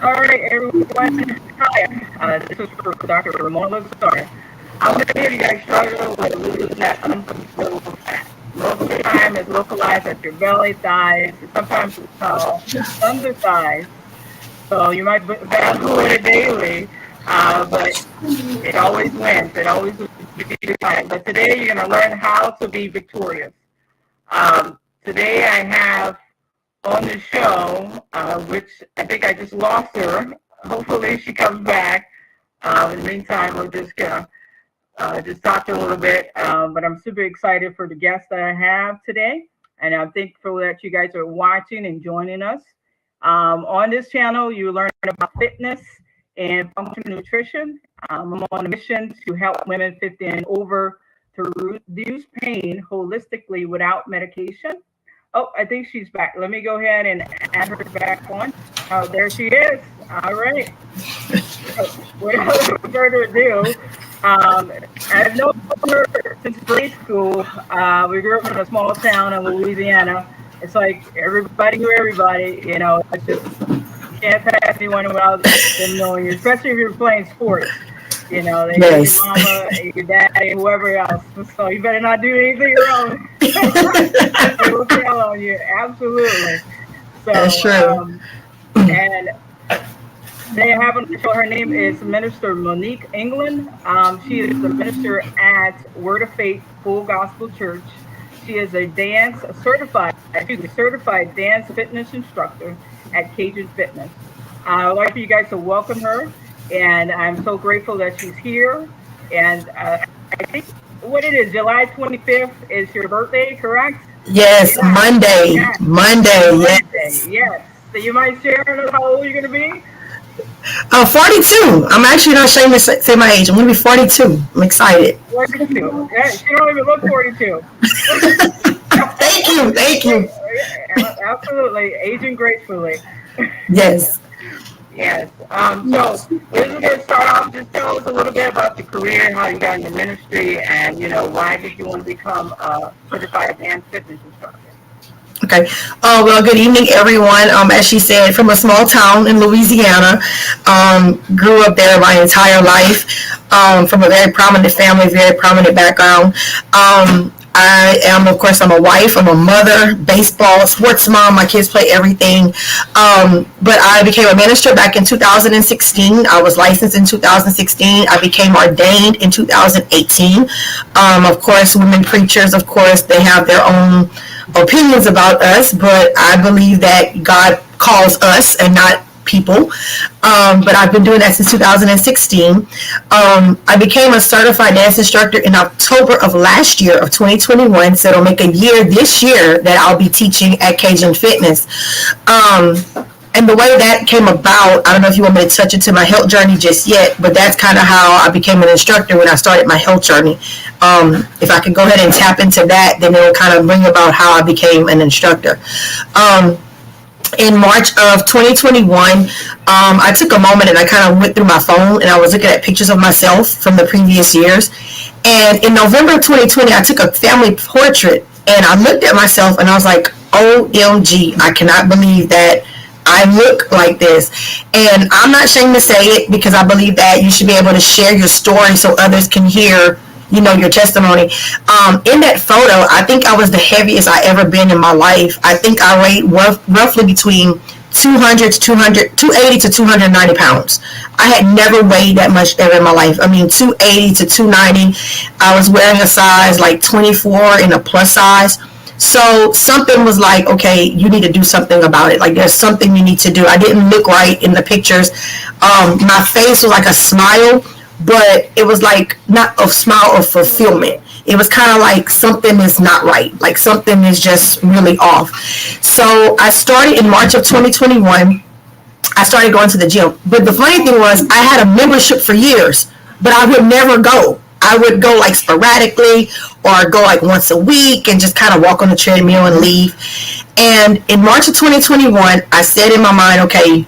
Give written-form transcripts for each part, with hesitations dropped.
All right, everyone. Hi, this is for Dr. Ramona Lazard. I'm going to hear you guys struggle with losing that uncontrollable fat. Most of the time, it's localized at your belly, thighs, sometimes it's under thighs. So you might battle it daily, but it always wins. It always wins. But today, you're going to learn how to be victorious. Today, I have on the show, which I think I just lost her. Hopefully she comes back. In the meantime, we're just gonna just talk a little bit. But I'm super excited for the guest that I have today, and I'm thankful that you guys are watching and joining us. On this channel, you learn about fitness and functional nutrition. I'm on a mission to help women 50 and over to reduce pain holistically without medication. Oh, I think she's back. Let me go ahead and add her back on. Oh, there she is. All right. Without further ado, I've known her since grade school. We grew up in a small town in Louisiana. It's like everybody knew everybody. You know, it's just you can't pass anyone without them knowing you, especially if you're playing sports. You know, they know your mama, your daddy, whoever else. So you better not do anything wrong. They will tell on you. Absolutely. So, that's true. And they have on the show, her name is Minister Monique Eaglin. She is the minister at Word of Faith Full Gospel Church. She is a certified dance fitness instructor at Cajun Fitness. I would like for you guys to welcome her. And I'm so grateful that she's here. And I think what it is, July 25th is your birthday, correct? Yes, yeah. Monday. Yes. Monday, yes. So you might share how old you're going to be? 42. I'm actually not ashamed to say my age. I'm going to be 42. I'm excited. 42. Yeah, she don't even look 42. Thank you. Absolutely. Aging gracefully. Yes. Yes. So we're going to start off. Just tell us a little bit about your career, how you got into ministry, and why did you want to become a certified dance fitness instructor? Okay. Well, good evening, everyone. As she said, from a small town in Louisiana, grew up there my entire life. From a very prominent family, very prominent background. I am, of course, I'm a wife, I'm a mother, baseball, sports mom, my kids play everything. But I became a minister back in 2016. I was licensed in 2016. I became ordained in 2018. Of course, women preachers, of course, they have their own opinions about us, but I believe that God calls us and not people. But I've been doing that since 2016. I became a certified dance instructor in October of last year of 2021. So it'll make a year this year that I'll be teaching at Cajun Fitness. And the way that came about, I don't know if you want me to touch into my health journey just yet, but that's kind of how I became an instructor when I started my health journey. If I could go ahead and tap into that, then it will kind of bring about how I became an instructor. In March of 2021, I took a moment and I kind of went through my phone and I was looking at pictures of myself from the previous years. And in November of 2020, I took a family portrait and I looked at myself and I was like, OMG, I cannot believe that I look like this. And I'm not ashamed to say it because I believe that you should be able to share your story so others can hear your testimony. In that photo, I think I was the heaviest I ever been in my life. I think I weighed roughly between 280 to 290 pounds. I had never weighed that much ever in my life. I mean, 280 to 290. I was wearing a size like 24 in a plus size. So something was like, okay, you need to do something about it. Like there's something you need to do. I didn't look right in the pictures. My face was like a smile, but it was like not a smile of fulfillment. It was kind of like something is not right. Like something is just really off. So I started in March of 2021. I started going to the gym. But the funny thing was I had a membership for years, but I would never go. I would go like sporadically or go like once a week and just kind of walk on the treadmill and leave. And in March of 2021, I said in my mind, okay,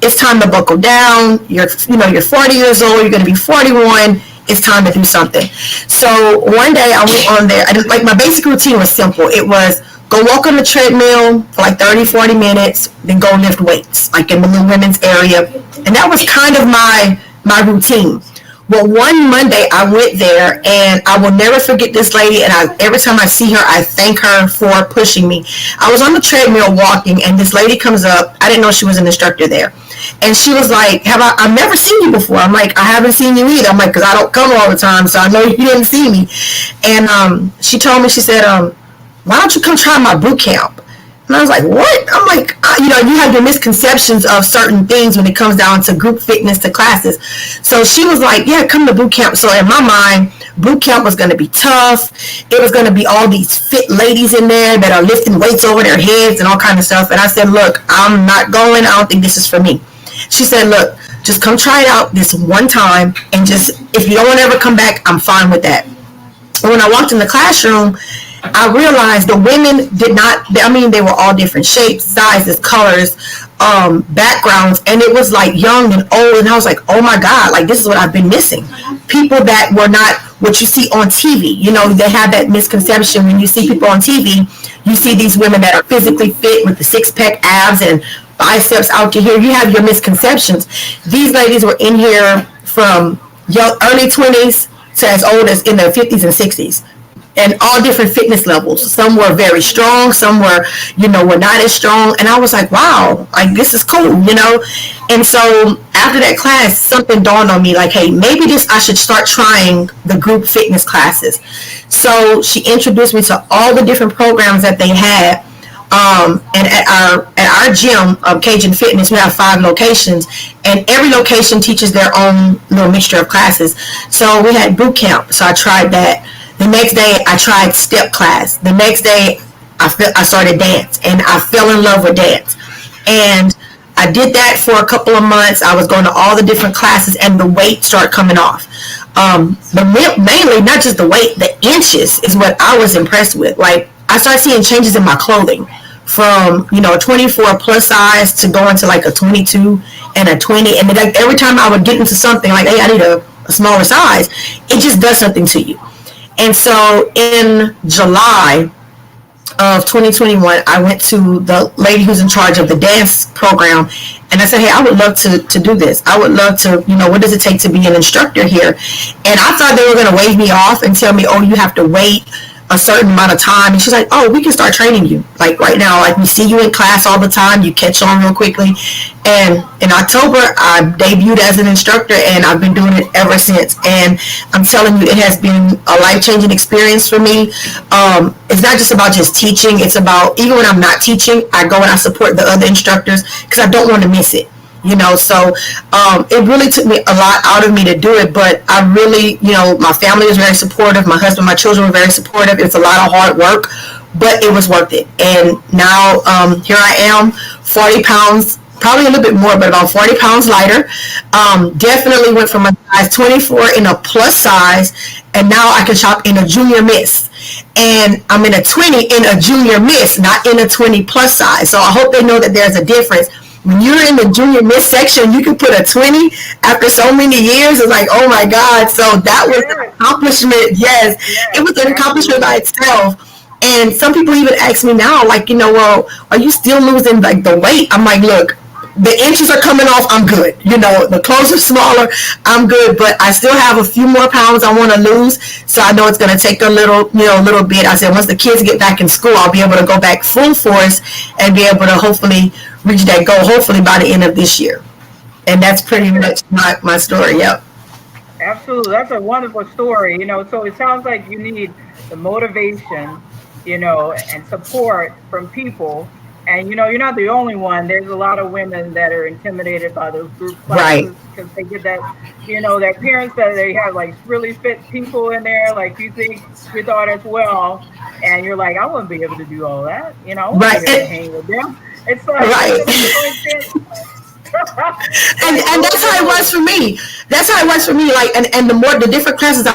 it's time to buckle down. You're 40 years old. You're going to be 41. It's time to do something. So one day I went on there. My basic routine was simple. It was go walk on the treadmill for like 30, 40 minutes, then go lift weights, like in the women's area. And that was kind of my routine. Well, one Monday I went there, and I will never forget this lady, and every time I see her, I thank her for pushing me. I was on the treadmill walking, and this lady comes up. I didn't know she was an instructor there. And she was like, I've never seen you before. I'm like, I haven't seen you either. I'm like, because I don't come all the time, so I know you didn't see me. And she told me, she said, why don't you come try my boot camp? And I was like, what? I'm like, you have your misconceptions of certain things when it comes down to group fitness, to classes. So she was like, yeah, come to boot camp. So in my mind, boot camp was going to be tough. It was going to be all these fit ladies in there that are lifting weights over their heads and all kind of stuff. And I said, look, I'm not going. I don't think this is for me. She said, look, just come try it out this one time, and just, if you don't want to ever come back, I'm fine with that. And when I walked in the classroom, I realized the women did not, they were all different shapes, sizes, colors, backgrounds, and it was like young and old, and I was like, oh my God, like this is what I've been missing. People that were not what you see on TV. They have that misconception when you see people on TV, you see these women that are physically fit with the six-pack abs and biceps out to here. You have your misconceptions. These ladies were in here from young, early 20s to as old as in their 50s and 60s. And all different fitness levels. Some were very strong, some were not as strong. And I was like, wow, like this is cool, And so after that class, something dawned on me, like, hey, maybe I should start trying the group fitness classes. So she introduced me to all the different programs that they had. And at our gym, Cajun Fitness, we have 5 locations, and every location teaches their own little mixture of classes. So we had boot camp, so I tried that. The next day, I tried step class. The next day, I started dance, and I fell in love with dance. And I did that for a couple of months. I was going to all the different classes, and the weight started coming off. But mainly, not just the weight, the inches is what I was impressed with. Like, I started seeing changes in my clothing from, a 24 plus size to going to like a 22 and a 20. And then, like, every time I would get into something like, hey, I need a smaller size, it just does something to you. And so in July of 2021, I went to the lady who's in charge of the dance program, and I said, hey, I would love to do this. I would love to, what does it take to be an instructor here? And I thought they were going to wave me off and tell me, oh, you have to wait a certain amount of time. And she's like, oh, we can start training you. Like right now, like we see you in class all the time. You catch on real quickly. And in October, I debuted as an instructor, and I've been doing it ever since. And I'm telling you, it has been a life-changing experience for me. It's not just about just teaching. It's about, even when I'm not teaching, I go and I support the other instructors because I don't want to miss it. So it really took me a lot out of me to do it, but I really, my family was very supportive. My husband, my children were very supportive. It's a lot of hard work, but it was worth it. And now here I am, 40 pounds, probably a little bit more, but about 40 pounds lighter. Definitely went from a size 24 in a plus size, and now I can shop in a junior miss. And I'm in a 20 in a junior miss, not in a 20 plus size. So I hope they know that there's a difference. When you're in the junior miss section, you can put a 20 after so many years. It's like, oh my God. So that was an accomplishment. Yes, it was an accomplishment by itself. And some people even ask me now, like, well, are you still losing like the weight? I'm like, look, the inches are coming off. I'm good. The clothes are smaller. I'm good, but I still have a few more pounds I want to lose. So I know it's going to take a little bit. I said, once the kids get back in school, I'll be able to go back full force and be able to hopefully reach that goal, hopefully by the end of this year. And that's pretty much my story. Yep. Absolutely. That's a wonderful story. So it sounds like you need the motivation, and support from people. And, you're not the only one. There's a lot of women that are intimidated by those group classes because they get that, their parents that they have like really fit people in there. Like you think your daughter's well, and you're like, I wouldn't be able to do all that. I wouldn't be able to hang with them. It's like, and that's how it was for me. That's how it was for me. Like, and the different classes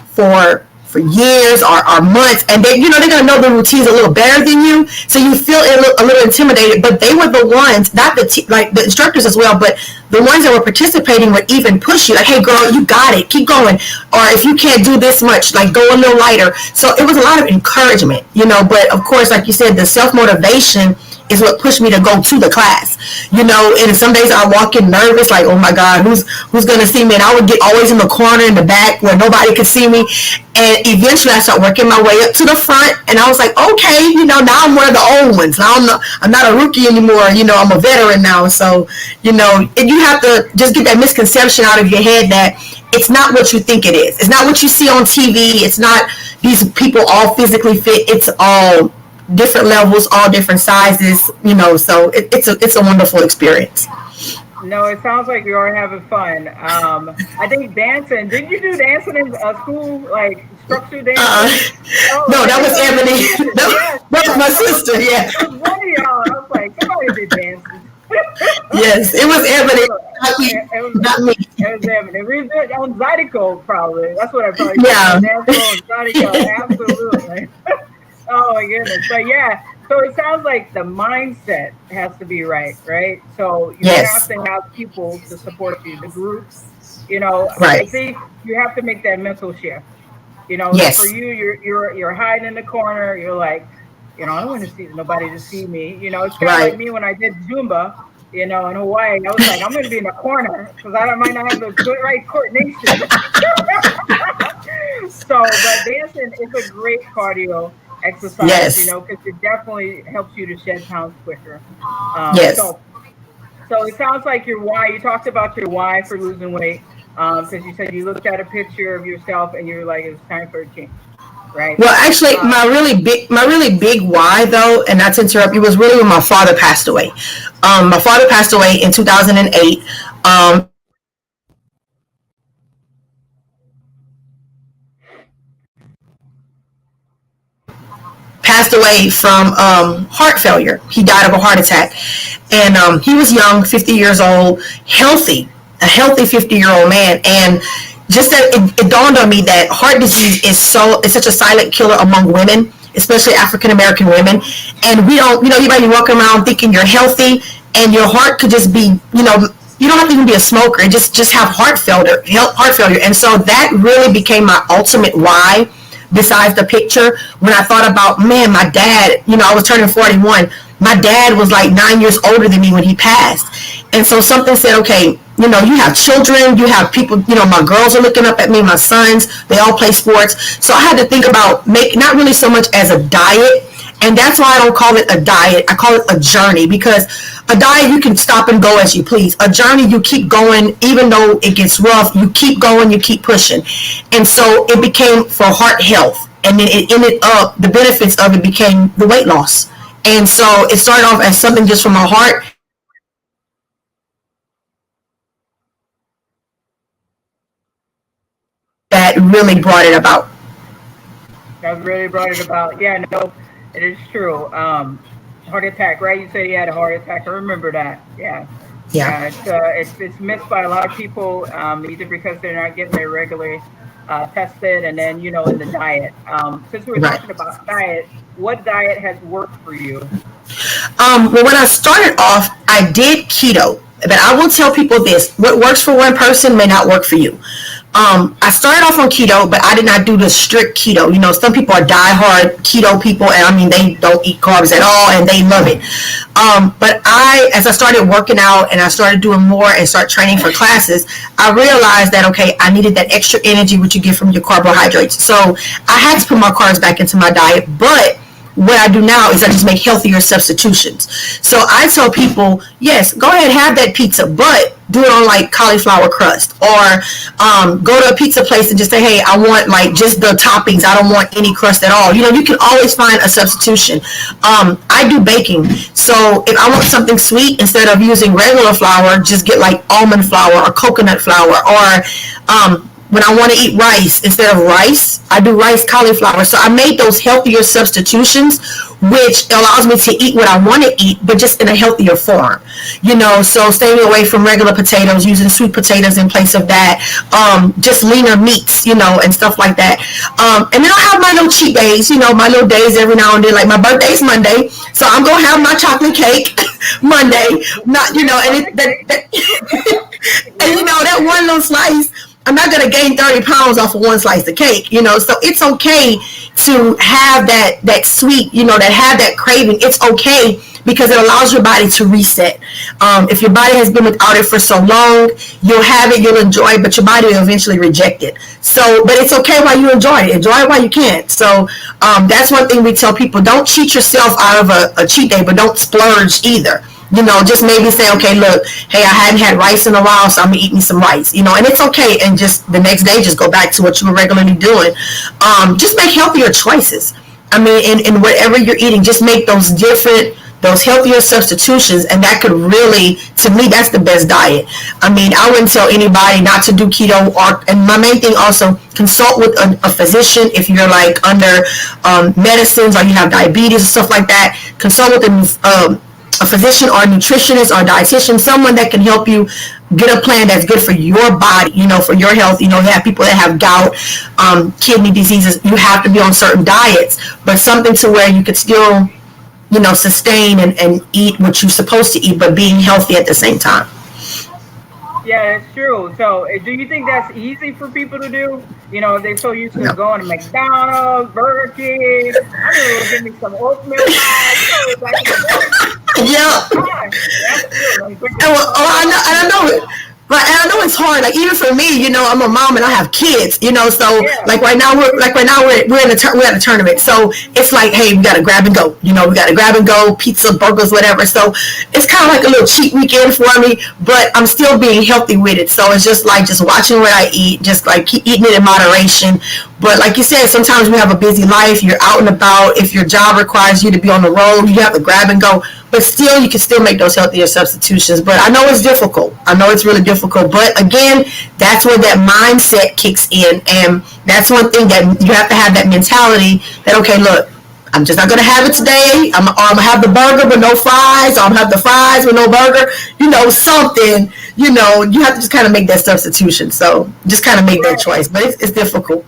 for for years or months, and they, they're gonna know the routines a little better than you, so you feel a little intimidated. But they were the ones, not like the instructors as well, but the ones that were participating would even push you, like, hey girl, you got it, keep going, or if you can't do this much, like, go a little lighter. So it was a lot of encouragement, but of course, like you said, the self-motivation is what pushed me to go to the class, and some days I walk in nervous, like, oh my God, who's gonna see me? And I would get always in the corner in the back where nobody could see me, and eventually I started working my way up to the front, and I was like, okay, now I'm one of the old ones. Now I'm not a rookie anymore, I'm a veteran now. So, and you have to just get that misconception out of your head that it's not what you think it is. It's not what you see on TV. It's not these people all physically fit. It's all different levels, all different sizes, so it's a wonderful experience. No, it sounds like you are having fun. I think dancing, did you do dancing in school, like structured dancing? No, that was Ebony. That was my sister, yeah. It was one of y'all. I was like, somebody did dancing. Yes, it was Ebony. Not me. It was Ebony. We did on Zydeco, probably. That's what I probably did. Yeah. Dancing on Zydeco, absolutely. Oh my goodness. But yeah, so it sounds like the mindset has to be right? So you have to have people to support you, the groups, Right. I think you have to make that mental shift. Yes. For you, you're hiding in the corner, you're like, I don't want to see nobody to see me. It's kind of like me when I did Zumba, in Hawaii. I was like, I'm going to be in the corner because I might not have the good right coordination. So, but dancing is a great cardio exercise, yes. Because it definitely helps you to shed pounds quicker. Yes. So it sounds like your why. You talked about your why for losing weight, because you said you looked at a picture of yourself and you were like, it's time for a change, right? Well, actually, my really big why, though, and not to interrupt, it was really when my father passed away. My father passed away in 2008. Passed away from heart failure. He died of a heart attack, and he was young, 50 years old, a healthy 50-year-old man. And just that it dawned on me that heart disease is such a silent killer among women, especially African American women. And we don't, you might be walking around thinking you're healthy, and your heart could just be, you don't have to even be a smoker, just have heart failure. And so that really became my ultimate why. Besides the picture, when I thought about, man, my dad, I was turning 41. My dad was like 9 years older than me when he passed. And so something said, okay, you have children, you have people, my girls are looking up at me, my sons, they all play sports. So I had to think about not really so much as a diet. And that's why I don't call it a diet. I call it a journey, because a diet, you can stop and go as you please. A journey, you keep going, even though it gets rough, you keep going, you keep pushing. And so it became for heart health. And then it ended up, the benefits of it became the weight loss. And so it started off as something just from my heart. That really brought it about. That really brought it about. Yeah, no, it is true. Heart attack, right? You said he had a heart attack. I remember that. Yeah. It's missed by a lot of people, either because they're not getting their regularly tested, and then in the diet. Since we were talking about diet, what diet has worked for you? Well, when I started off, I did keto, but I will tell people this: what works for one person may not work for you. I started off on keto, but I did not do the strict keto. Some people are diehard keto people, and they don't eat carbs at all, and they love it. But as I started working out and I started doing more and start training for classes, I realized that, okay, I needed that extra energy which you get from your carbohydrates. So I had to put my carbs back into my diet, but what I do now is I just make healthier substitutions. So I tell people, yes, go ahead, have that pizza, but do it on like cauliflower crust, or go to a pizza place and just say, hey, I want like just the toppings. I don't want any crust at all. You can always find a substitution. I do baking. So if I want something sweet, instead of using regular flour, just get like almond flour or coconut flour, or when I want to eat rice, instead of rice, I do rice cauliflower. So I made those healthier substitutions, which allows me to eat what I want to eat, but just in a healthier form. So staying away from regular potatoes, using sweet potatoes in place of that, just leaner meats, and stuff like that. And then I have my little cheat days, my little days every now and then. Like my birthday's Monday, so I'm gonna have my chocolate cake Monday. Not, and that one little slice, I'm not going to gain 30 pounds off of one slice of cake, so it's okay to have that sweet, that have that craving. It's okay because it allows your body to reset. If your body has been without it for so long, you'll have it, you'll enjoy it, but your body will eventually reject it. So, but it's okay while you enjoy it. Enjoy it while you can. So that's one thing we tell people. Don't cheat yourself out of a cheat day, but don't splurge either. Just maybe say, okay, look, hey, I hadn't had rice in a while, so I'm going to eat me some rice, and it's okay. And just the next day, just go back to what you were regularly doing. Just make healthier choices. I mean, in whatever you're eating, just make those healthier substitutions, and that could really, to me, that's the best diet. I mean, I wouldn't tell anybody not to do keto, and my main thing also, consult with a physician if you're like under medicines or you have diabetes and stuff like that. Consult with a physician or a nutritionist or a dietitian, someone that can help you get a plan that's good for your body, for your health. You have people that have gout, kidney diseases. You have to be on certain diets, but something to where you could still, sustain and eat what you're supposed to eat, but being healthy at the same time. Yeah, it's true. So do you think that's easy for people to do? They're so used to going to McDonald's, Burger King. I mean, give me some oatmeal pie. Yeah. I know. But I know it's hard. Like even for me, I'm a mom and I have kids. So yeah. like right now we're at a tournament. So it's like, hey, we gotta grab and go. We gotta grab and go, pizza, burgers, whatever. So it's kind of like a little cheat weekend for me. But I'm still being healthy with it. So it's just watching what I eat, just like keep eating it in moderation. But like you said, sometimes we have a busy life. You're out and about. If your job requires you to be on the road, you have to grab and go. But still, you can still make those healthier substitutions. But I know it's difficult. I know it's really difficult. But again, that's where that mindset kicks in. And that's one thing that you have to have that mentality that, okay, look, I'm just not going to have it today. I'm going to have the burger but no fries. Or I'm going to have the fries with no burger. Something, you have to just kind of make that substitution. So just kind of make that choice. But it's difficult.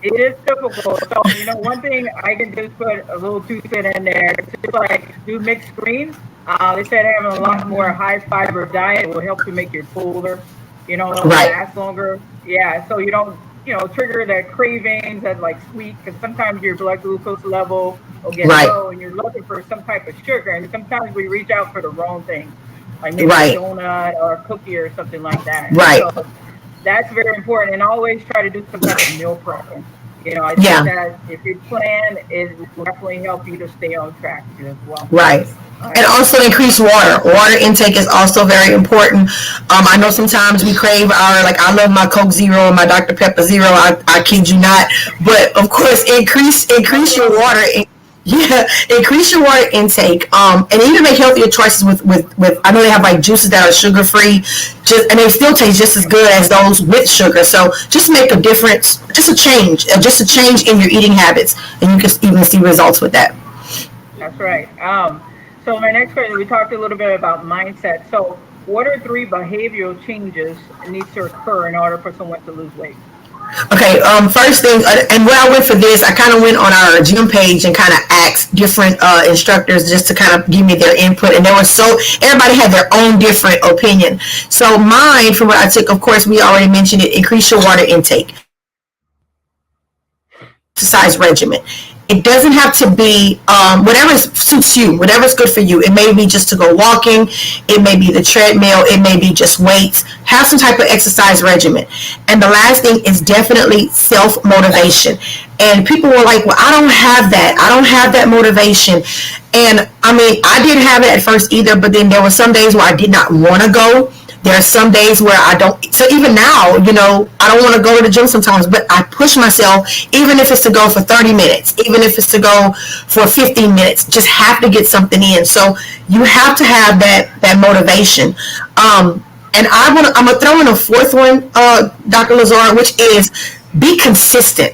It is difficult. So, one thing I can just put a little 2 cent in there, just like do mixed greens. They said having a lot more high fiber diet will help you make you fuller, last longer. Yeah, so you don't, trigger that cravings that like sweet, because sometimes your blood glucose level will get low and you're looking for some type of sugar. And sometimes we reach out for the wrong thing, like maybe a donut or a cookie or something like that. Right. So, that's very important, and always try to do some type of meal prepping. I think that if your plan will definitely help you to stay on track as well. Right. And also increase water. Water intake is also very important. I know sometimes we crave I love my Coke Zero and my Dr. Pepper Zero. I kid you not. But of course, increase your water. Increase your water intake, and even make healthier choices with I know they have like juices that are sugar free, and they still taste just as good as those with sugar. So just make a difference, just a change in your eating habits, and you can even see results with that. That's right. So my next question, we talked a little bit about mindset. So what are 3 behavioral changes that need to occur in order for someone to lose weight? Okay, first thing, and when I went for this, I kind of went on our gym page and kind of asked different instructors just to kind of give me their input, and everybody had their own different opinion. So mine, from what I took, of course, we already mentioned it, increase your water intake. Exercise regimen. It doesn't have to be whatever suits you, whatever's good for you. It may be just to go walking. It may be the treadmill. It may be just weights. Have some type of exercise regimen. And the last thing is definitely self-motivation. And people were like, well, I don't have that. I don't have that motivation. And I mean, I didn't have it at first either, but then there were some days where I did not want to go. There are some days where I don't. So even now, I don't want to go to the gym sometimes, but I push myself, even if it's to go for 30 minutes, even if it's to go for 15 minutes, just have to get something in. So you have to have that motivation. And I'm going to throw in a 4th one, Dr. Lazard, which is be consistent.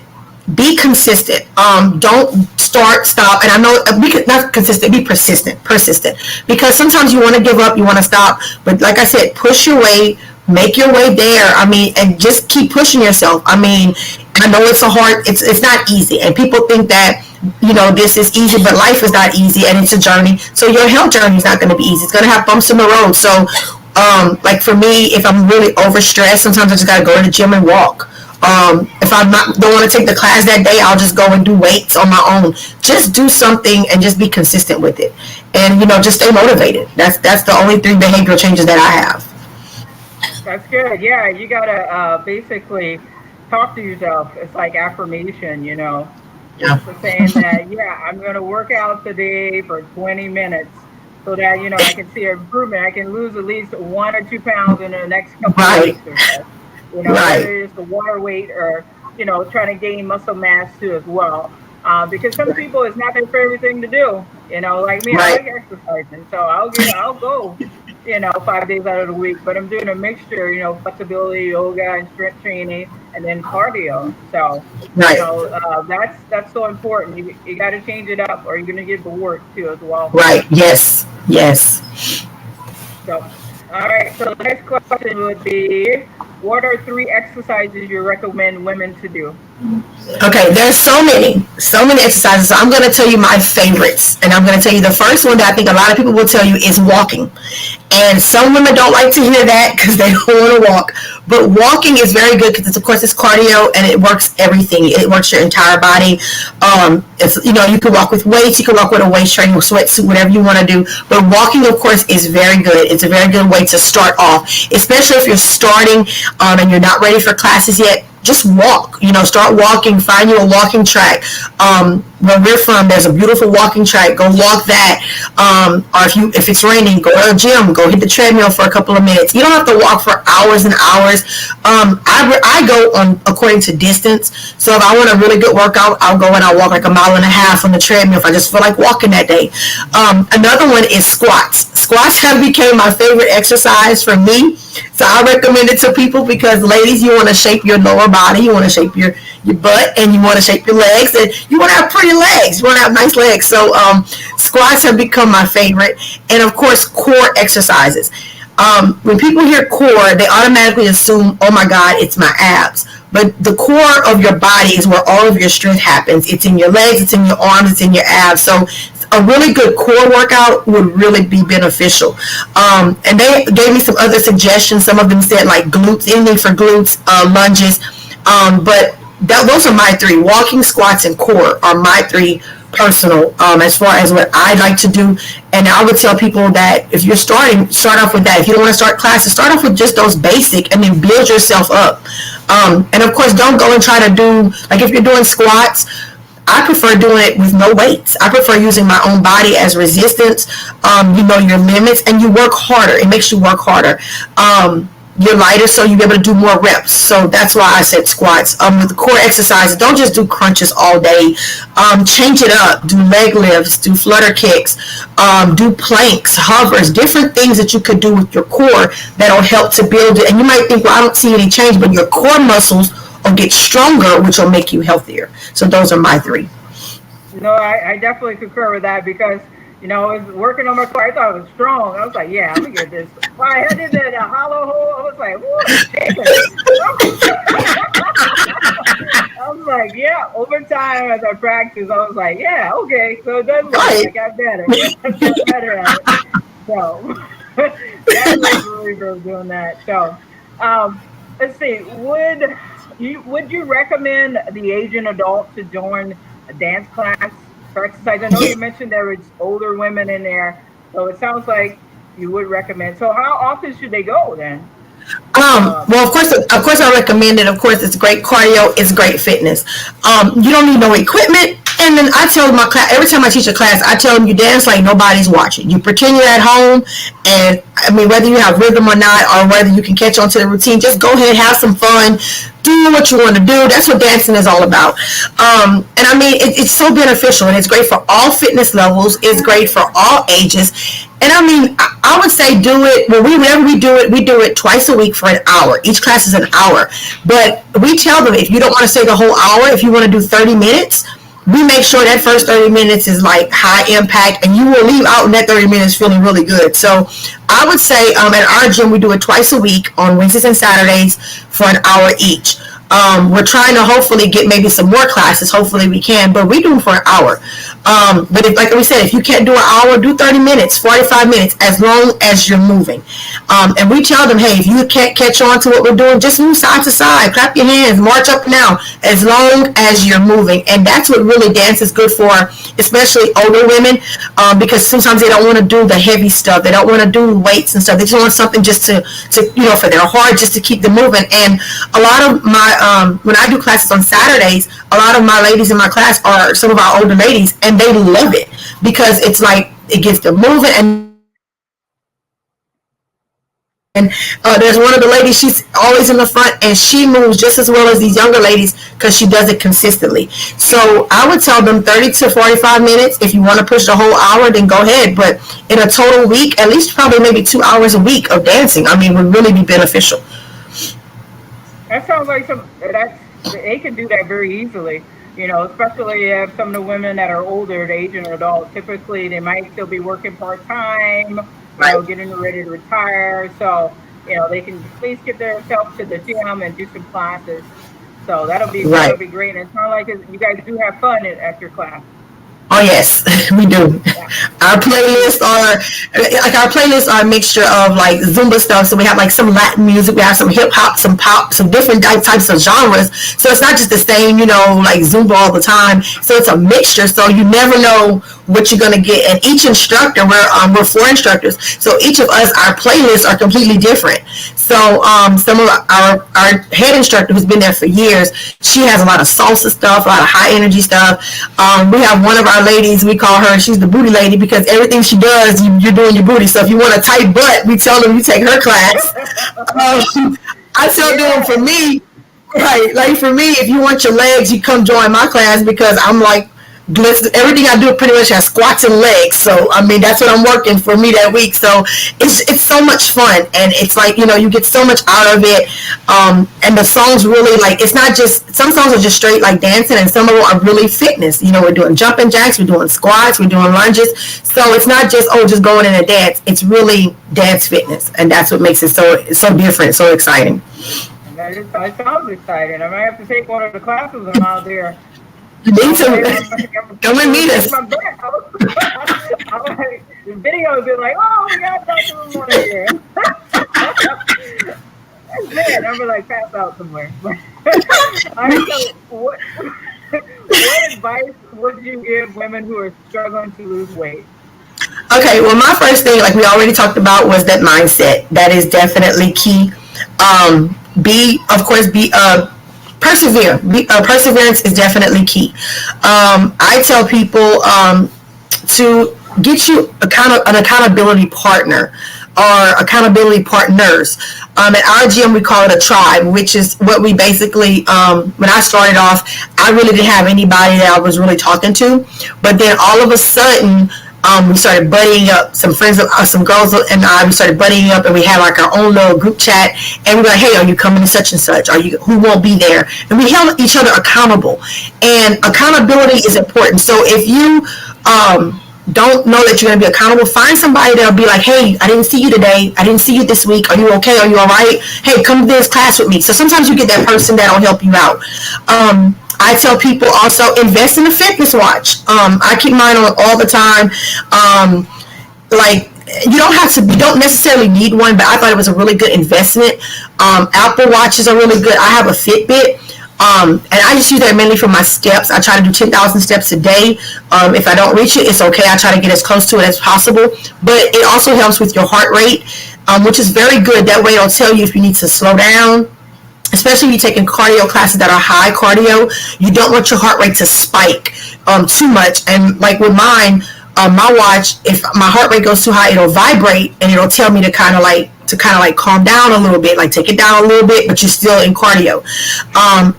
be consistent. Don't start, stop. And I know, not consistent, be persistent, because sometimes you want to give up, you want to stop, but like I said, push your way, make your way there. I mean, and just keep pushing yourself. I mean, I know it's not easy, and people think that, this is easy, but life is not easy, and it's a journey. So your health journey is not going to be easy. It's going to have bumps in the road. So, like for me, if I'm really overstressed, sometimes I just got to go to the gym and walk. If don't want to take the class that day, I'll just go and do weights on my own. Just do something and just be consistent with it, and just stay motivated. That's the only 3 behavioral changes that I have. That's good. Yeah, you gotta basically talk to yourself. It's like affirmation, Yeah. So saying that, I'm gonna work out today for 20 minutes. So that, I can see improvement. I can lose at least 1 or 2 pounds in the next couple of weeks or so. Whether it's the water weight or, trying to gain muscle mass too as well. Because some people, it's not their favorite thing to do. Like me, I like exercising. So I'll go, 5 days out of the week. But I'm doing a mixture, flexibility, yoga, and strength training, and then cardio. So, that's so important. You got to change it up, or you're going to get bored too as well. Right. Yes. So, all right. So the next question would be, what are 3 exercises you recommend women to do? Okay, there's so many exercises. So I'm going to tell you my favorites, and I'm going to tell you the first one that I think a lot of people will tell you is walking. And some women don't like to hear that because they don't want to walk. But walking is very good because, of course, it's cardio and it works everything. It works your entire body. You can walk with weights, you can walk with a waist trainer, sweatsuit, whatever you want to do. But walking, of course, is very good. It's a very good way to start off, especially if you're starting and you're not ready for classes yet. Just walk, start walking, find you a walking track. Where we're from, there's a beautiful walking track. Go walk that. Or if it's raining, go to the gym, go hit the treadmill for a couple of minutes. You don't have to walk for hours and hours. I go on according to distance. So if I want a really good workout, I'll go and I'll walk like 1.5 miles on the treadmill if I just feel like walking that day. Another one is squats. Squats have become my favorite exercise for me. So I recommend it to people because, ladies, you want to shape your lower body, you want to shape your butt, and you want to shape your legs, and you want to have pretty legs, you want to have nice legs. So squats have become my favorite. And of course, core exercises. When people hear core, they automatically assume, oh my God, it's my abs. But the core of your body is where all of your strength happens. It's in your legs, it's in your arms, it's in your abs. So a really good core workout would really be beneficial. And they gave me some other suggestions. Some of them said like glutes, anything for glutes, lunges. But those are my 3. Walking, squats, and core are my 3 personal as far as what I like to do. And I would tell people that if you're start off with that. If you don't want to start classes, start off with just those basic and then build yourself up. And of course, don't go and try to do, like if you're doing squats, I prefer doing it with no weights. I prefer using my own body as resistance. You know your limits, and you work harder. It makes you work harder. You're lighter, so you'll be able to do more reps. So that's why I said squats. With the core exercises, don't just do crunches all day. Change it up. Do leg lifts, do flutter kicks, do planks, hovers, different things that you could do with your core that'll help to build it. And you might think, well, I don't see any change, but your core muscles will get stronger, which will make you healthier. So those are my 3. I definitely concur with that because, I was working on my core. I thought it was strong. I was like, yeah, I'm going to get this. When I had it in a hollow hole, I was like, whoa, I was like, yeah, over time as I practiced, I was like, yeah, okay. So it does work. I got better. I got better at it. So that was really good doing that. So let's see. Would you recommend the Asian adult to join a dance class for exercise? I know you mentioned there was older women in there, so it sounds like you would recommend. So how often should they go then? Well, of course, I recommend it. Of course, it's great cardio. It's great fitness. You don't need no equipment. And then I tell my class, every time I teach a class, I tell them you dance like nobody's watching. You pretend you're at home, and I mean, whether you have rhythm or not, or whether you can catch on to the routine, just go ahead, have some fun, do what you want to do. That's what dancing is all about. And I mean, it's so beneficial, and it's great for all fitness levels. It's great for all ages. And I mean, I would say do it, whenever we do it twice a week for an hour. Each class is an hour. But we tell them, if you don't want to stay the whole hour, if you want to do 30 minutes, we make sure that first 30 minutes is like high impact, and you will leave out in that 30 minutes feeling really good. So I would say at our gym, we do it twice a week on Wednesdays and Saturdays for an hour each. We're trying to hopefully get maybe some more classes. Hopefully we can, but we do them for an hour. But if, like we said, if you can't do an hour, do 30 minutes, 45 minutes, as long as you're moving. And we tell them, hey, if you can't catch on to what we're doing, just move side to side, clap your hands, march up and down, as long as you're moving. And that's what really dance is good for, especially older women, because sometimes they don't want to do the heavy stuff. They don't want to do weights and stuff. They just want something just to for their heart, just to keep them moving. And a lot of my when I do classes on Saturdays, a lot of my ladies in my class are some of our older ladies, and they love it because it's like it gets them moving. And there's one of the ladies, she's always in the front, and she moves just as well as these younger ladies because she does it consistently. So I would tell them 30 to 45 minutes. If you want to push the whole hour, then go ahead. But in a total week, at least probably maybe 2 hours a week of dancing, I mean, would really be beneficial. That sounds like they can do that very easily. Especially if some of the women that are older, age and adult, typically they might still be working part-time, getting ready to retire. So, they can at least get themselves to the gym and do some classes. So that'll be great. And it's not like you guys do have fun at your class. Oh yes, we do. Yeah. Our playlists are a mixture of like Zumba stuff. So we have like some Latin music, we have some hip hop, some pop, some different types of genres. So it's not just the same, like Zumba all the time. So it's a mixture. So you never know what you're gonna get. And each instructor, we're 4 instructors. So each of us, our playlists are completely different. So some of our head instructor, who's been there for years, she has a lot of salsa stuff, a lot of high energy stuff. We have one of our ladies, we call her, she's the booty lady, because everything she does, you're doing your booty. So if you want a tight butt, we tell them you take her class. I tell them, for me, if you want your legs, you come join my class, because I'm like, everything I do pretty much has squats and legs. So I mean, that's what I'm working for me that week. So it's so much fun, and it's like, you get so much out of it. And the songs really, like, it's not just, some songs are just straight like dancing, and some of them are really fitness. We're doing jumping jacks, we're doing squats, we're doing lunges. So it's not just just going in and dance. It's really dance fitness, and that's what makes it so different, so exciting. It sounds exciting. I might have to take one of the classes when I'm out there. You need to come and meet us. The video is like, oh, we got Dr. Ramona here. That's it. I'm gonna pass out somewhere. All right, so what advice would you give women who are struggling to lose weight? Okay, well, my first thing, like we already talked about, was that mindset. That is definitely key. Persevere. Perseverance is definitely key. I tell people to get you an accountability partner or accountability partners. At our gym, we call it a tribe, which is what we basically, when I started off, I really didn't have anybody that I was really talking to. But then all of a sudden, we started buddying up. Some friends, some girls and I, we started buddying up, and we had like our own little group chat. And we were like, hey, are you coming to such and such? Who won't be there? And we held each other accountable. And accountability is important. So if you don't know that you're going to be accountable, find somebody that'll be like, hey, I didn't see you today. I didn't see you this week. Are you okay? Are you all right? Hey, come to this class with me. So sometimes you get that person that'll help you out. I tell people also, invest in a fitness watch. I keep mine on all the time. You don't necessarily need one, but I thought it was a really good investment. Apple watches are really good. I have a Fitbit. And I just use that mainly for my steps. I try to do 10,000 steps a day. If I don't reach it, it's okay. I try to get as close to it as possible. But it also helps with your heart rate, which is very good. That way it'll tell you if you need to slow down. Especially if you're taking cardio classes that are high cardio, you don't want your heart rate to spike too much. And like with mine, my watch, if my heart rate goes too high, it'll vibrate and it'll tell me to kind of like calm down a little bit, like take it down a little bit, but you're still in cardio.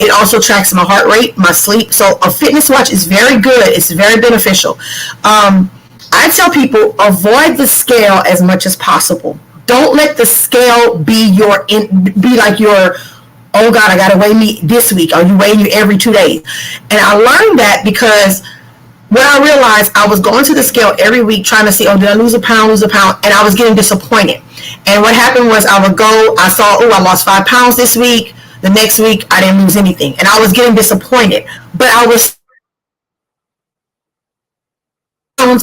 It also tracks my heart rate, my sleep. So a fitness watch is very good. It's very beneficial. I tell people, avoid the scale as much as possible. Don't let the scale be like your, oh God, I got to weigh me this week. Are you weighing you every 2 days? And I learned that because when I realized I was going to the scale every week trying to see, oh, did I lose a pound, and I was getting disappointed. And what happened was I would go, I saw, oh, I lost 5 pounds this week. The next week, I didn't lose anything. And I was getting disappointed. But I was,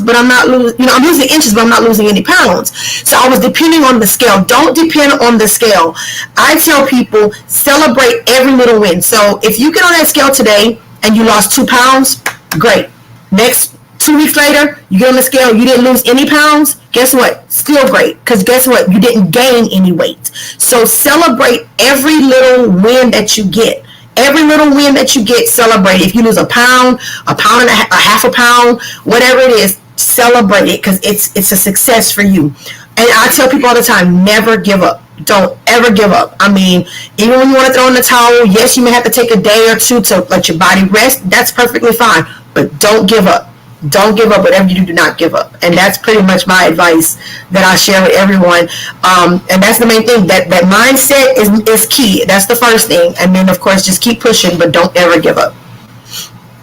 but I'm not losing, I'm losing inches, but I'm not losing any pounds. So I was depending on the scale. Don't depend on the scale. I tell people, celebrate every little win. So if you get on that scale today and you lost 2 pounds, great. Next 2 weeks later, you get on the scale, you didn't lose any pounds, guess what? Still great, because guess what? You didn't gain any weight. So celebrate every little win that you get. Every little win that you get, celebrate. If you lose a pound and a half a pound, whatever it is, celebrate it, because it's a success for you. And I tell people all the time, never give up. Don't ever give up. I mean, even when you want to throw in the towel, yes, you may have to take a day or two to let your body rest. That's perfectly fine. But don't give up. Don't give up. Whatever you do, do not give up. And that's pretty much my advice that I share with everyone. And that's the main thing. That mindset is key. That's the first thing. And then, of course, just keep pushing, but don't ever give up.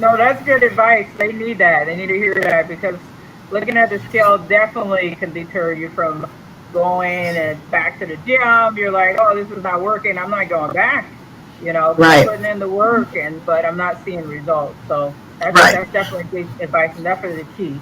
No, that's good advice. They need that. They need to hear that, because looking at the scale definitely can deter you from going and back to the gym. You're like, oh, this is not working. I'm not going back. Right. Putting in the work, but I'm not seeing results. So that's definitely good advice, and definitely the key.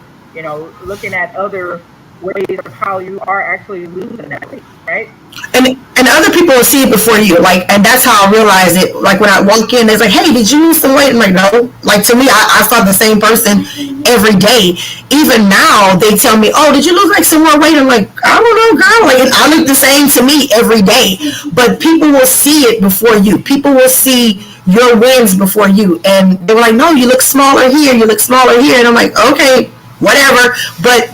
Looking at other ways of how you are actually losing that weight, right? And other people will see it before you, and that's how I realize it. Like when I walk in, it's like, hey, did you lose some weight? I'm like, no. Like to me, I saw the same person every day. Even now, they tell me, oh, did you lose like some more weight? I'm like, I don't know, girl. Like I look the same to me every day. But people will see it before you. People will see your wins before you, and they're like, no, you look smaller here. You look smaller here, and I'm like, okay. Whatever, but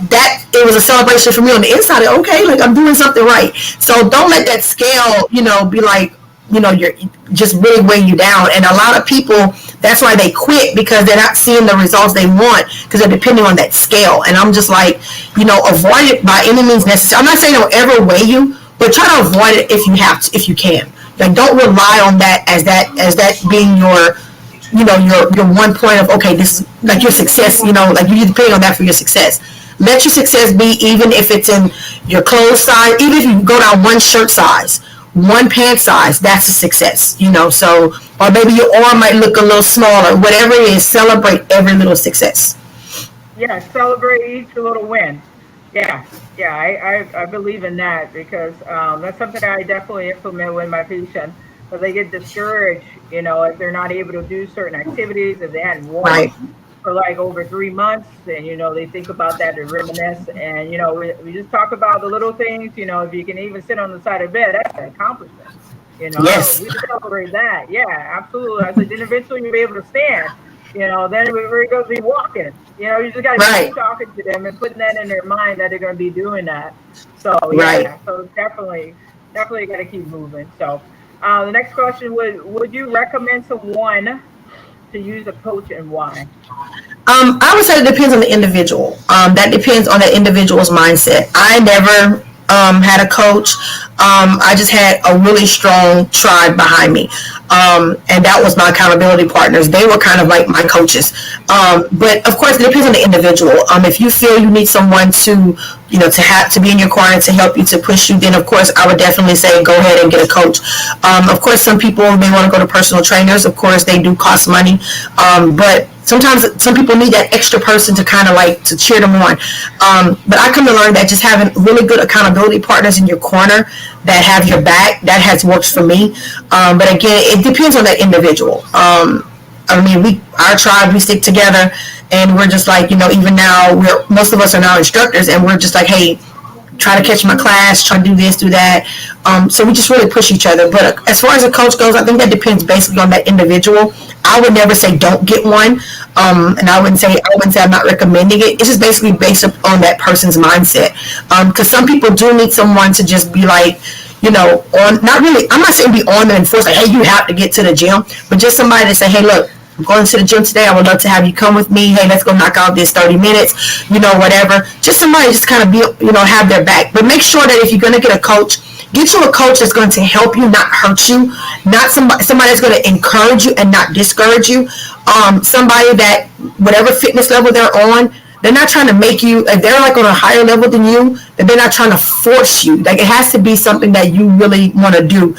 it was a celebration for me on the inside. Okay, like I'm doing something right. So don't let that scale, be like, you're just really weighing you down. And a lot of people, that's why they quit, because they're not seeing the results they want, because they're depending on that scale. And I'm just like, avoid it by any means necessary. I'm not saying don't ever weigh you, but try to avoid it if you have to, if you can. Like don't rely on that as that being your your one point of, okay, this is like your success, like you need to pay on that for your success. Let your success be, even if it's in your clothes size, even if you go down one shirt size, one pant size, that's a success, so, or maybe your arm might look a little smaller, whatever it is, celebrate every little success. Yeah, celebrate each little win. Yeah, I believe in that, because that's something I definitely implement with my patients. But they get discouraged, if they're not able to do certain activities, if they hadn't walked for like over 3 months, and they think about that and reminisce. And we just talk about the little things. If you can even sit on the side of bed, that's an accomplishment. Yes. We celebrate that. Yeah, absolutely. I said, then eventually you'll be able to stand. Then we're going to be walking. You just got to keep talking to them and putting that in their mind that they're going to be doing that. So yeah, so definitely got to keep moving. So. The next question would you recommend someone to use a coach, and why? I would say it depends on the individual. That depends on the individual's mindset. I never had a coach. I just had a really strong tribe behind me. And that was my accountability partners. They were kind of like my coaches. But of course, it depends on the individual. If you feel you need someone to be in your corner to help you, to push you, then of course I would definitely say go ahead and get a coach. Of course, some people may want to go to personal trainers. Of course, they do cost money. But sometimes some people need that extra person to kind of like to cheer them on. But I come to learn that just having really good accountability partners in your corner that have your back, that has worked for me. But again, it depends on that individual. Our tribe, we stick together, and we're just like, even now, most of us are now instructors, and we're just like, hey, try to catch my class, try to do this, do that. So we just really push each other. But as far as a coach goes, I think that depends basically on that individual. I would never say don't get one. And I wouldn't say I'm not recommending it. It's just basically based on that person's mindset. Because some people do need someone to just be like, on, not really, I'm not saying be on them and force, like, hey, you have to get to the gym, but just somebody to say, hey, look, I'm going to the gym today. I would love to have you come with me. Hey, let's go knock out this 30 minutes, whatever. Just somebody just kind of be, have their back. But make sure that if you're going to get a coach, get you a coach that's going to help you, not hurt you. Not somebody that's going to encourage you and not discourage you. Somebody that, whatever fitness level they're on, they're not trying to make you, if they're like on a higher level than you, that they're not trying to force you. Like, it has to be something that you really want to do.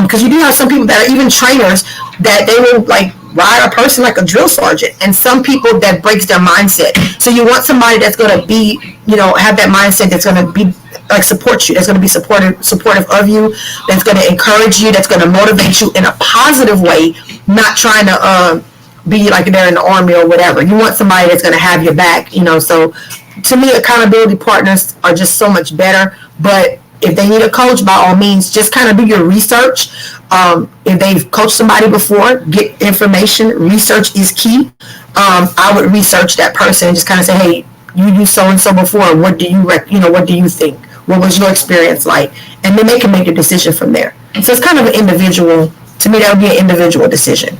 Because you do have some people that are even trainers that they will like ride a person like a drill sergeant, and some people that breaks their mindset. So you want somebody that's going to be, have that mindset, that's going to be like support you, that's going to be supportive of you, that's going to encourage you, that's going to motivate you in a positive way, not trying to be like they're in the army or whatever. You want somebody that's going to have your back, so to me, accountability partners are just so much better. But if they need a coach, by all means, just kind of do your research. If they've coached somebody before, get information. Research is key. I would research that person and just kind of say, hey, you used so and so before. What do you what do you think? What was your experience like? And then they can make a decision from there. So it's kind of an individual. To me, that would be an individual decision.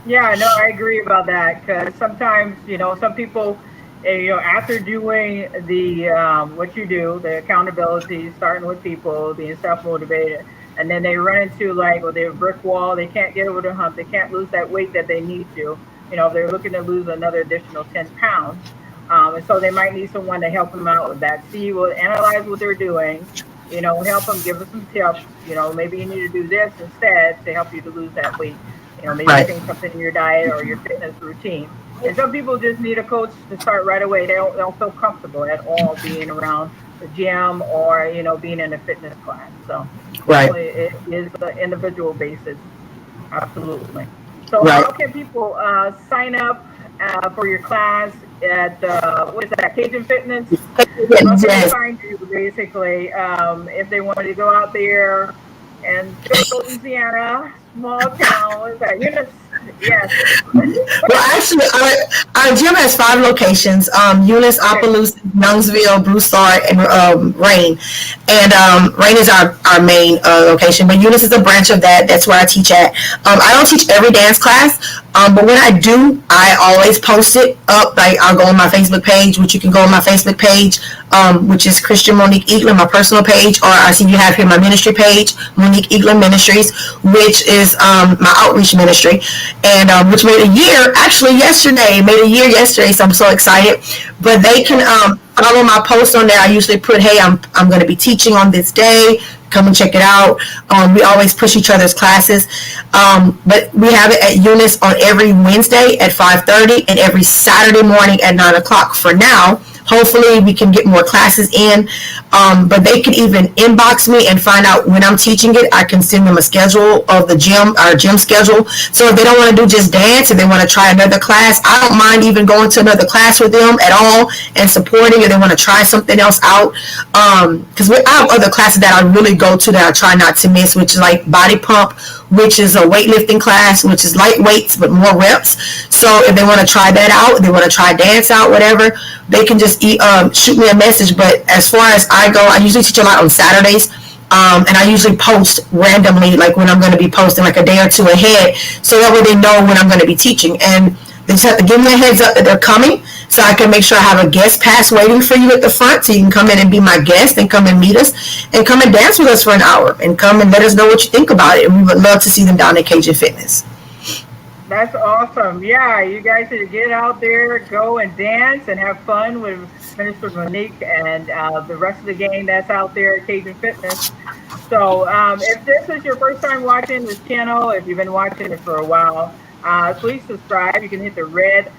Yeah, no, I agree about that, because sometimes, some people, after doing the what you do, the accountability, starting with people, being self-motivated, and then they run into they're a brick wall, they can't get over the hump, they can't lose that weight that they need to, they're looking to lose another additional 10 pounds. And so they might need someone to help them out with that. See, we'll analyze what they're doing, help them, give them some tips, maybe you need to do this instead to help you to lose that weight. Maybe change something in your diet or your fitness routine. And some people just need a coach to start right away. They don't feel comfortable at all being around the gym or, being in a fitness class. So it is an individual basis. Absolutely. So how can people sign up for your class at, what is that, Cajun Fitness? How can they find you, basically, if they wanted to go out there and Louisiana, small town, what is that? Eunice? Yes. Well, actually, our gym has 5 locations: Eunice, Opelousas, Youngsville, Broussard, and Rain. And Rain is our main location, but Eunice is a branch of that. That's where I teach at. I don't teach every dance class, but when I do, I always post it up. Like, I'll go on my Facebook page, which you can go on my Facebook page, which is Christian Monique Eaglin, my personal page, or I see you have here my ministry page, Monique Eaglin Ministries, which is my outreach ministry, and which made a year yesterday, so I'm so excited. But they can follow my posts on there. I usually put, hey, I'm going to be teaching on this day, come and check it out. We always push each other's classes, but we have it at Eunice on every Wednesday at 5:30 and every Saturday morning at 9 o'clock for now. Hopefully we can get more classes in, but they can even inbox me and find out when I'm teaching it. I can send them a schedule of the gym, our gym schedule. So if they don't want to do just dance, if they want to try another class, I don't mind even going to another class with them at all and supporting. If they want to try something else out, because I have other classes that I really go to that I try not to miss, which is like body pump, which is a weightlifting class, which is light weights but more reps. So if they want to try that out, if they want to try dance out, whatever, they can just shoot me a message. But as far as I go, I usually teach a lot on Saturdays, and I usually post randomly, like when I'm going to be posting, like a day or two ahead, so that way they know when I'm going to be teaching. And they just have to give me a heads up that they're coming, so I can make sure I have a guest pass waiting for you at the front, so you can come in and be my guest and come and meet us and come and dance with us for an hour and come and let us know what you think about it. And we would love to see them down at Cajun Fitness. That's awesome. Yeah, you guys should get out there, go and dance and have fun with Minister Monique and the rest of the gang that's out there at Cajun Fitness. So if this is your first time watching this channel, if you've been watching it for a while, please subscribe. You can hit the red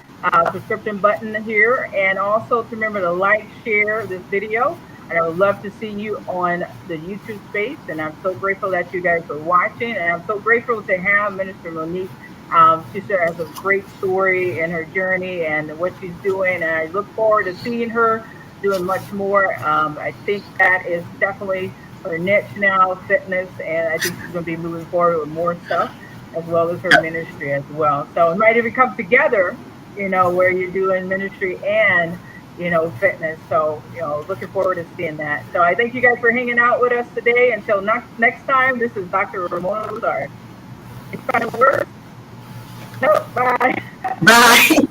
subscription button here, and also to remember to like, share this video. And I would love to see you on the YouTube space. And I'm so grateful that you guys are watching, and I'm so grateful to have Minister Monique. She has a great story in her journey and what she's doing, and I look forward to seeing her doing much more. I think that is definitely her niche now, fitness, and I think she's going to be moving forward with more stuff. as well as her ministry as well. So it might even come together, where you're doing ministry and, fitness. So, looking forward to seeing that. So I thank you guys for hanging out with us today. Until next time, this is Dr. Ramona Lazard. Any final words? No, bye. Bye.